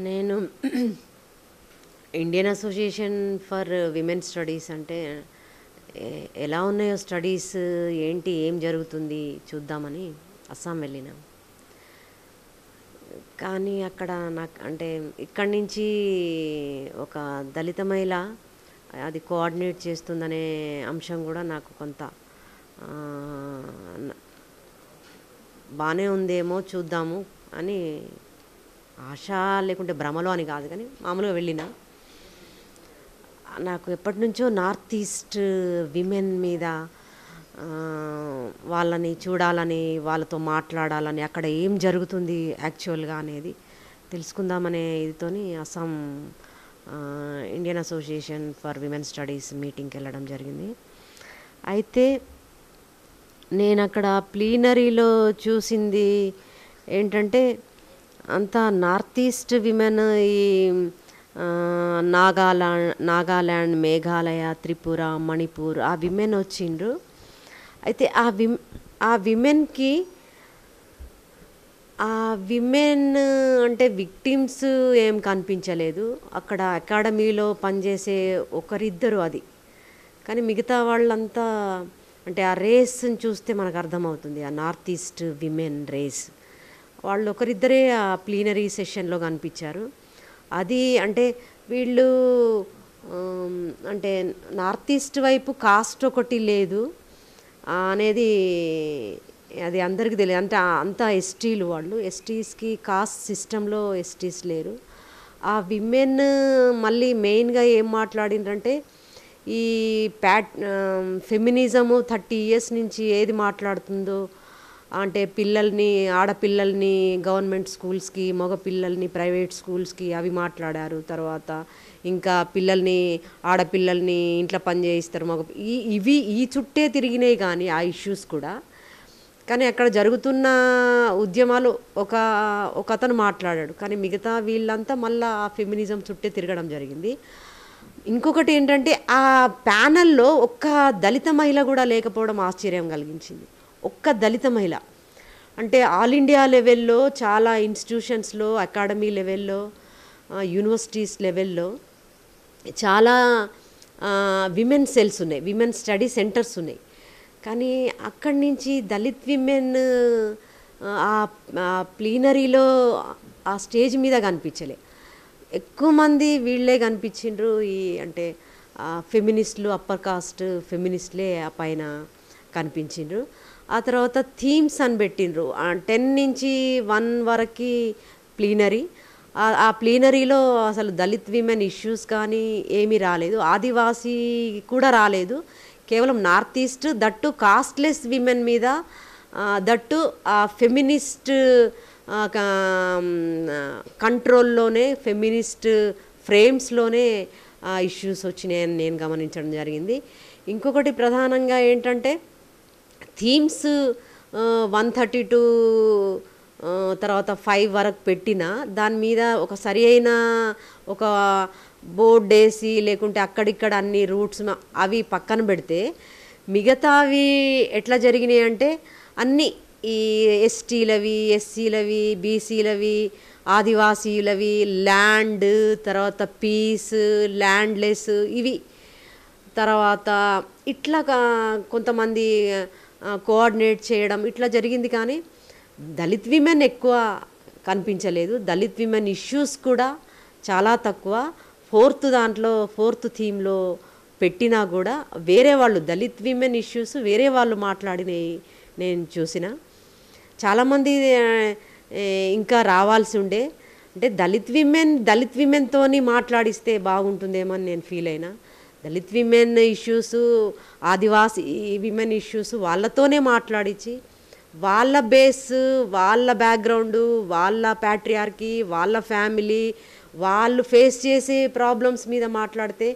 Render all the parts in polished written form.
నేను Indian association for women studies అంటే ఎలా ఉన్నాయో స్టడీస్ ఏంటి ఏం జరుగుతుంది చూద్దామని అస్సాం వెళ్ళినాం. కానీ అక్కడ నాకు అంటే ఇక్కడి నుంచి ఒక దళిత మహిళ అది కోఆర్డినేట్ చేస్తుందనే అంశం కూడా నాకు కొంత ఆ, బాగానే ఉందేమో చూద్దాము అని ఆశ, లేకుంటే భ్రమలో అని కాదు కానీ మామూలుగా వెళ్ళిన. నాకు ఎప్పటి నుంచో నార్త్ ఈస్ట్ విమెన్ మీద ఆ, వాళ్ళని చూడాలని, వాళ్ళతో మాట్లాడాలని, అక్కడ ఏం జరుగుతుంది యాక్చువల్గా అనేది తెలుసుకుందామనే ఇదితోని Assam Indian association for women studies మీటింగ్కి వెళ్ళడం జరిగింది. అయితే నేను అక్కడ ప్లీనరీలో చూసింది ఏంటంటే అంతా నార్త్ ఈస్ట్ విమెన్, ఈ ఆ, నాగాల్యాండ్, మేఘాలయ, త్రిపుర, మణిపూర్ ఆ విమెన్ వచ్చిండ్రు. అయితే ఆ విమెన్కి ఆ విమెన్ అంటే విక్టిమ్స్ ఏం కనిపించలేదు. అక్కడ అకాడమీలో పనిచేసే ఒకరిద్దరు అది, కానీ మిగతా వాళ్ళంతా అంటే ఆ రేస్ని చూస్తే మనకు అర్థమవుతుంది. ఆ నార్త్ ఈస్ట్ విమెన్ రేస్ వాళ్ళు ఒకరిద్దరే ఆ ప్లీనరీ సెషన్లో కనిపించారు. అది అంటే వీళ్ళు అంటే నార్త్ ఈస్ట్ వైపు కాస్ట్ ఒకటి లేదు అనేది అది అందరికీ తెలియదు. అంటే అంతా ఎస్టీలు, వాళ్ళు ఎస్టీస్కి కాస్ట్ సిస్టంలో ఎస్టీస్ లేరు. ఆ విమెన్ మళ్ళీ మెయిన్గా ఏం మాట్లాడిండ్రంటే ఈ ఫెమినిజము 30 years నుంచి ఏది మాట్లాడుతుందో అంటే ఆడపిల్లల్ని గవర్నమెంట్ స్కూల్స్కి, మగ పిల్లల్ని ప్రైవేట్ స్కూల్స్కి అవి మాట్లాడారు. తర్వాత ఇంకా ఆడపిల్లల్ని ఇంట్లో పని చేయిస్తారు మగ ఈ చుట్టే తిరిగినాయి కానీ ఆ ఇష్యూస్ కూడా. కానీ అక్కడ జరుగుతున్న ఉద్యమాలు ఒక అతను మాట్లాడాడు, కానీ మిగతా వీళ్ళంతా మళ్ళీ ఆ ఫెమినిజం చుట్టే తిరగడం జరిగింది. ఇంకొకటి ఏంటంటే ఆ ప్యానల్లో ఒక్క దళిత మహిళ కూడా లేకపోవడం ఆశ్చర్యం కలిగించింది. ఒక్క దళిత మహిళ అంటే ఆల్ ఇండియా లెవెల్లో చాలా ఇన్స్టిట్యూషన్స్లో, అకాడమీ లెవెల్లో, యూనివర్సిటీస్ లెవెల్లో చాలా విమెన్ సెల్స్ ఉన్నాయి, విమెన్ స్టడీ సెంటర్స్ ఉన్నాయి. కానీ అక్కడి నుంచి దళిత్ విమెన్ ఆ ప్లీనరీలో ఆ స్టేజ్ మీద కనిపించలే. ఎక్కువ మంది వీళ్ళే కనిపించిండ్రు. అంటే ఫెమినిస్టులు, అప్పర్ కాస్ట్ ఫెమినిస్టులే ఆ పైన కనిపించిండ్రు. ఆ తర్వాత థీమ్స్ అని పెట్టిండ్రు. 10 నుంచి 1 వరకు ప్లీనరీ. ఆ ప్లీనరీలో అసలు దళిత్ విమెన్ ఇష్యూస్ కానీ ఏమీ రాలేదు, ఆదివాసీ కూడా రాలేదు. కేవలం north east, that costless women మీద, దట్టు ఆ ఫెమినిస్ట్ కంట్రోల్లోనే, ఫెమినిస్ట్ ఫ్రేమ్స్లోనే ఇష్యూస్ వచ్చినాయని నేను గమనించడం జరిగింది. ఇంకొకటి ప్రధానంగా ఏంటంటే థీమ్స్ 132 తర్వాత 5 వరకు పెట్టిన దాని మీద ఒక సరి అయిన ఒక బోర్డు వేసి, లేకుంటే అక్కడిక్కడ అన్ని రూట్స్ అవి పక్కన పెడితే మిగతావి ఎట్లా జరిగినాయి అంటే అన్నీ ఈ ఎస్టీలవి, ఎస్సీలవి, బీసీలవి, ఆదివాసీలవి, ల్యాండ్, తర్వాత పీస్, ల్యాండ్లెస్ ఇవి, తర్వాత ఇట్లా కొంతమంది కోఆర్డినేట్ చేయడం ఇట్లా జరిగింది. కానీ దళిత్ విమెన్ ఎక్కువ కనిపించలేదు. దళిత్ విమెన్ ఇష్యూస్ కూడా చాలా తక్కువ. ఫోర్త్ థీమ్లో పెట్టినా కూడా వేరే వాళ్ళు దళిత్ విమెన్ ఇష్యూస్ వేరే వాళ్ళు మాట్లాడినవి నేను చూసిన. చాలామంది ఇంకా రావాల్సి ఉండే. అంటే దళిత్ విమెన్తోని మాట్లాడిస్తే బాగుంటుందేమో అని నేను ఫీల్ అయినా. దళిత్ విమెన్ ఇష్యూస్, ఆదివాసీ విమెన్ ఇష్యూస్ వాళ్ళతోనే మాట్లాడించి వాళ్ళ బేస్, వాళ్ళ బ్యాక్గ్రౌండు, వాళ్ళ ప్యాట్రియార్కీ, వాళ్ళ ఫ్యామిలీ, వాళ్ళు ఫేస్ చేసే ప్రాబ్లమ్స్ మీద మాట్లాడితే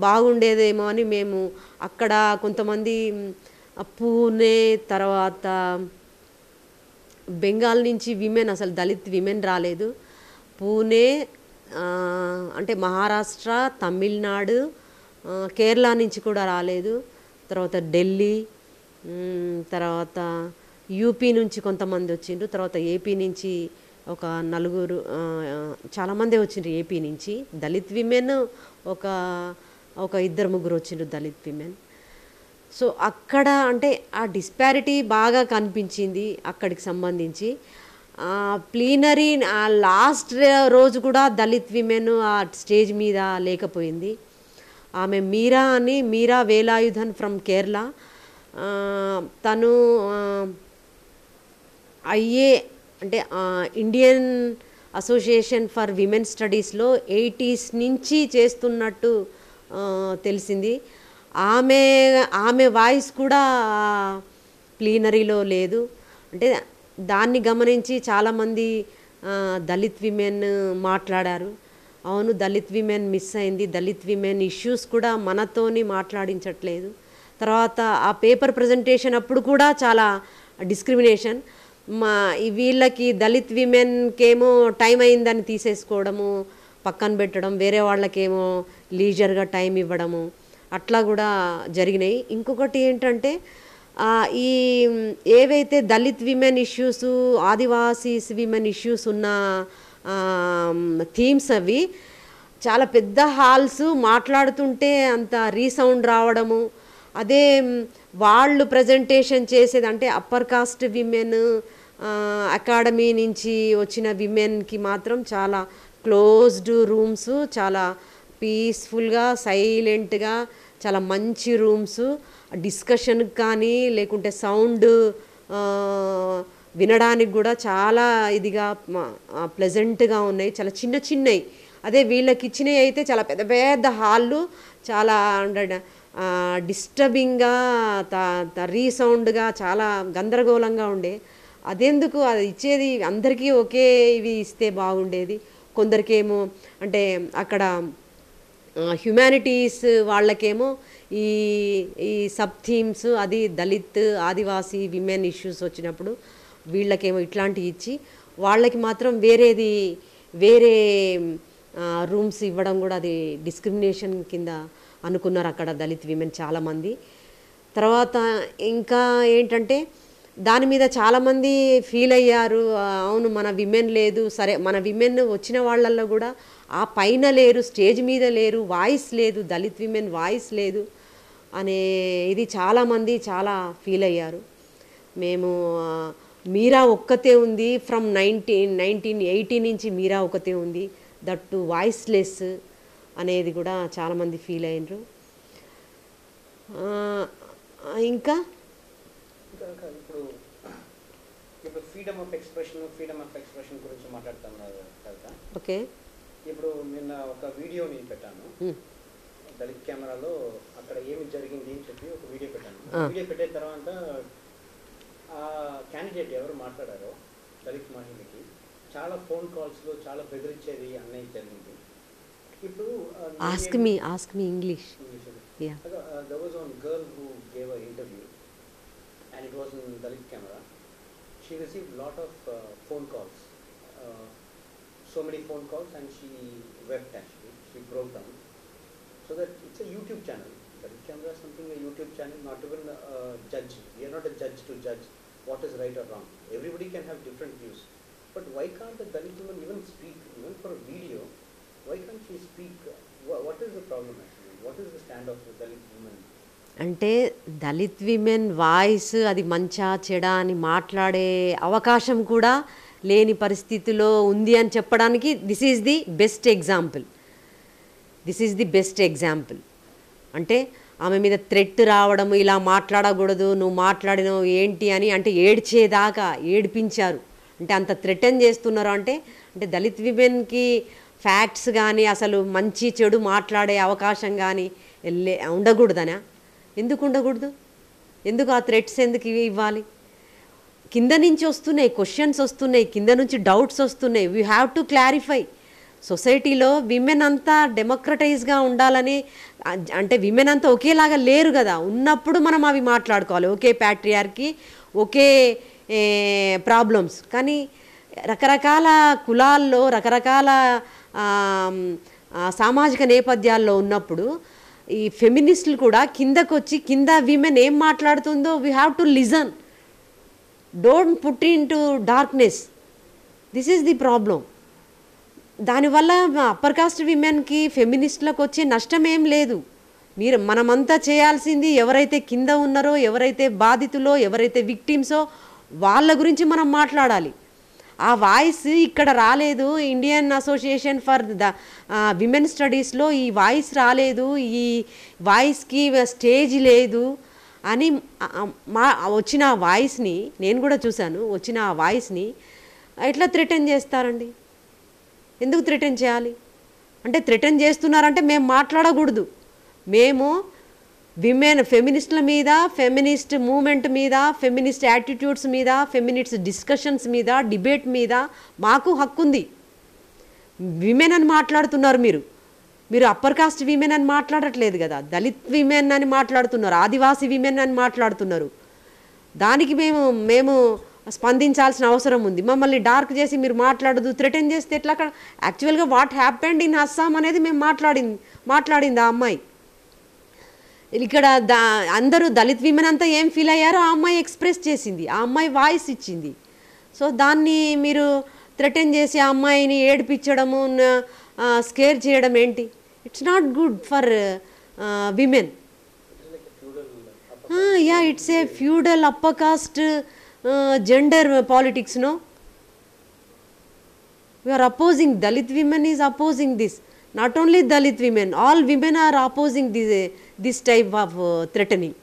బాగుండేదేమో అని మేము అక్కడ కొంతమంది పూణే, తర్వాత బెంగాల్ నుంచి విమెన్, అసలు దళిత్ విమెన్ రాలేదు. పూణే అంటే మహారాష్ట్ర, తమిళనాడు, కేరళ నుంచి కూడా రాలేదు. తర్వాత ఢిల్లీ, తర్వాత యూపీ నుంచి కొంతమంది వచ్చిండ్రు. తర్వాత ఏపీ నుంచి ఒక నలుగురు చాలామందే వచ్చిండ్రు ఏపీ నుంచి. దళిత్ విమెన్ ఒక ఒక ఇద్దరు ముగ్గురు వచ్చిండ్రు దళిత్ విమెన్. సో అక్కడ అంటే ఆ డిస్పారిటీ బాగా కనిపించింది అక్కడికి సంబంధించి. ప్లీనరీ లాస్ట్ రోజు కూడా దళిత్ విమెన్ ఆ స్టేజ్ మీద లేకపోయింది. ఆమె మీరా వేలాయుధన్ ఫ్రమ్ కేరళ. తను ఐఏ అంటే ఇండియన్ అసోసియేషన్ ఫర్ విమెన్ స్టడీస్లో 80s నుంచి చేస్తున్నట్టు తెలిసింది. ఆమె వాయిస్ కూడా ప్లీనరీలో లేదు. అంటే దాన్ని గమనించి చాలామంది దళిత్ విమెన్ మాట్లాడారు. అవును, దళిత్ విమెన్ మిస్ అయింది, దళిత్ విమెన్ ఇష్యూస్ కూడా మనతోని మాట్లాడించట్లేదు. తర్వాత ఆ పేపర్ ప్రజెంటేషన్ అప్పుడు కూడా చాలా డిస్క్రిమినేషన్. వీళ్ళకి దళిత్ విమెన్కేమో టైం అయిందని తీసేసుకోవడము, పక్కన పెట్టడం, వేరే వాళ్ళకేమో లీజర్గా టైం ఇవ్వడము, అట్లా కూడా జరిగినాయి. ఇంకొకటి ఏంటంటే ఈ ఏవైతే Dalit women issues, Adivasis women issues ఉన్న థీమ్స్ అవి చాలా పెద్ద హాల్స్ మాట్లాడుతుంటే అంత రీసౌండ్ రావడము. అదే వాళ్ళు ప్రజెంటేషన్ చేసేది అంటే అప్పర్ కాస్ట్ విమెన్ అకాడమీ నుంచి వచ్చిన విమెన్కి మాత్రం చాలా క్లోజ్డ్ రూమ్స్, చాలా పీస్ఫుల్గా సైలెంట్గా చాలా మంచి రూమ్స్. డిస్కషన్కి కానీ లేకుంటే సౌండ్ వినడానికి కూడా చాలా ఇదిగా ప్లెజెంట్గా ఉన్నాయి, చాలా చిన్నవి. అదే వీళ్ళకి ఇచ్చినవి అయితే చాలా పెద్ద పెద్ద హాళ్ళు, చాలా డిస్టర్బింగ్గా రీసౌండ్గా చాలా గందరగోళంగా ఉండే. అదెందుకు అది ఇచ్చేది అందరికీ ఒకే ఇవి ఇస్తే బాగుండేది. కొందరికేమో అంటే అక్కడ హ్యుమానిటీస్ వాళ్ళకేమో ఈ సబ్ థీమ్స్, అది దళిత్ ఆదివాసీ విమెన్ ఇష్యూస్ వచ్చినప్పుడు వీళ్ళకేమో ఇట్లాంటివి ఇచ్చి వాళ్ళకి మాత్రం వేరే రూమ్స్ ఇవ్వడం కూడా అది డిస్క్రిమినేషన్ కింద అనుకున్నారు అక్కడ దళిత్ విమెన్ చాలామంది. తర్వాత ఇంకా ఏంటంటే దాని మీద చాలామంది ఫీల్ అయ్యారు. అవును, మన విమెన్ లేదు, సరే మన విమెన్ వచ్చిన వాళ్ళల్లో కూడా ఆ పైన లేరు, స్టేజ్ మీద లేరు, వాయిస్ లేదు, దళిత్ విమెన్ వాయిస్ లేదు అనే ఇది చాలామంది చాలా ఫీల్ అయ్యారు. మేము మీరా ఒక్కతే ఉంది, ఫ్రమ్ 1980 నుంచి మీరా ఒకతే ఉంది, దట్ టు వాయిస్లెస్ అనేది కూడా చాలామంది ఫీల్ అయినరు. ఇంకా ఇప్పుడు ఫ్రీడమ్ ఆఫ్ ఎక్స్ప్రెషన్ గురించి మాట్లాడుతున్నారు కదా. ఓకే, ఇప్పుడు నిన్న ఒక వీడియో నేను పెట్టాను దళిత్ కెమెరాలో, అక్కడ ఏమి జరిగింది అని చెప్పి ఒక వీడియో పెట్టాను. వీడియో పెట్టిన తర్వాత ఆ క్యాండిడేట్ ఎవరు మాట్లాడారో దళిత్ మహిళకి చాలా ఫోన్ కాల్స్లో చాలా బెదిరించేది అన్నది జరిగింది. ఇప్పుడు ask me English. Yeah. There was one girl who gave an interview and it was in Dalit camera. She received lot of phone calls, so many phone calls, and she wept actually. She broke down. So that it's a YouTube channel. Dalit camera is something a YouTube channel, not even a judge. We are not a judge to judge what is right or wrong. Everybody can have different views. But why can't the Dalit woman even speak, even for a video? Why can't she speak? What is the problem actually? What is the stand of the Dalit woman? అంటే Dalit women voice అది మంచా చెడా అని మాట్లాడే అవకాశం కూడా లేని పరిస్థితిలో ఉంది అని చెప్పడానికి this is the best example. అంటే ఆమె మీద థ్రెట్ రావడము, ఇలా మాట్లాడకూడదు, నువ్వు మాట్లాడినవు ఏంటి అని అంటే ఏడ్చేదాకా ఏడిపించారు. అంటే అంత థ్రెటన్ చేస్తున్నారు. అంటే దళిత్ విమెన్కి ఫ్యాక్ట్స్ కానీ అసలు మంచి చెడు మాట్లాడే అవకాశం కానీ ఉండకూడదనా? ఎందుకు ఉండకూడదు? ఎందుకు ఆ థ్రెట్స్ ఎందుకు ఇవ్వాలి? కింద నుంచి వస్తున్నాయి క్వశ్చన్స్, వస్తున్నాయి కింద నుంచి డౌట్స్ వస్తున్నాయి. We have to clarify. సొసైటీలో విమెన్ అంతా డెమోక్రటైజ్గా ఉండాలని, అంటే విమెన్ అంతా ఒకేలాగా లేరు కదా. ఉన్నప్పుడు మనం అవి మాట్లాడుకోవాలి. ఒకే ప్యాట్రియార్కీ, ఒకే ప్రాబ్లమ్స్. కానీ రకరకాల కులాల్లో రకరకాల సామాజిక నేపథ్యాల్లో ఉన్నప్పుడు ఈ ఫెమినిస్టులు కూడా కిందకు వచ్చి కింద విమెన్ ఏం మాట్లాడుతుందో we have to listen. Don't put in to darkness. This is the problem. దానివల్ల అప్పర్ కాస్ట్ విమెన్కి ఫెమినిస్ట్లకు వచ్చే నష్టం ఏం లేదు. మనమంతా చేయాల్సింది ఎవరైతే కింద ఉన్నారో, ఎవరైతే బాధితులో, ఎవరైతే విక్టిమ్సో వాళ్ళ గురించి మనం మాట్లాడాలి. ఆ వాయిస్ ఇక్కడ రాలేదు. Indian association for the women స్టడీస్లో ఈ వాయిస్ రాలేదు, ఈ వాయిస్కి స్టేజ్ లేదు అని వచ్చిన ఆ వాయిస్ని నేను కూడా చూశాను. వచ్చిన ఆ వాయిస్ని ఎట్లా థ్రెటన్ చేస్తారండి? ఎందుకు థ్రెటన్ చేయాలి? అంటే థ్రెటన్ చేస్తున్నారంటే మేము మాట్లాడకూడదు. మేము ఫెమినిస్టుల మీద, ఫెమినిస్ట్ మూమెంట్ మీద, ఫెమినిస్ట్ యాటిట్యూడ్స్ మీద, ఫెమినిస్ట్ డిస్కషన్స్ మీద, డిబేట్ మీద మాకు హక్కు ఉంది. విమెన్ అని మాట్లాడుతున్నారు మీరు అప్పర్ కాస్ట్ విమెన్ అని మాట్లాడట్లేదు కదా, దళిత్ విమెన్ అని మాట్లాడుతున్నారు, ఆదివాసీ విమెన్ అని మాట్లాడుతున్నారు. దానికి మేము స్పందించాల్సిన అవసరం ఉంది. మమ్మల్ని డార్క్ చేసి మీరు మాట్లాడదు, థ్రెటన్ చేస్తే ఎట్లా? యాక్చువల్గా వాట్ హ్యాపెండ్ ఇన్ అస్సాం అనేది మేము మాట్లాడింది ఆ అమ్మాయి. ఇక్కడ అందరూ దళిత్ విమెన్ అంతా ఏం ఫీల్ అయ్యారో ఆ అమ్మాయి ఎక్స్ప్రెస్ చేసింది, ఆ అమ్మాయి వాయిస్ ఇచ్చింది. సో దాన్ని మీరు థ్రెటన్ చేసి ఆ అమ్మాయిని ఏడిపించడము, స్కేర్ చేయడం ఏంటి? It's not good for women. Yeah, it's a feudal upper caste gender politics. No, we are opposing. Dalit women is opposing this. Not only Dalit women, all women are opposing this type of threatening.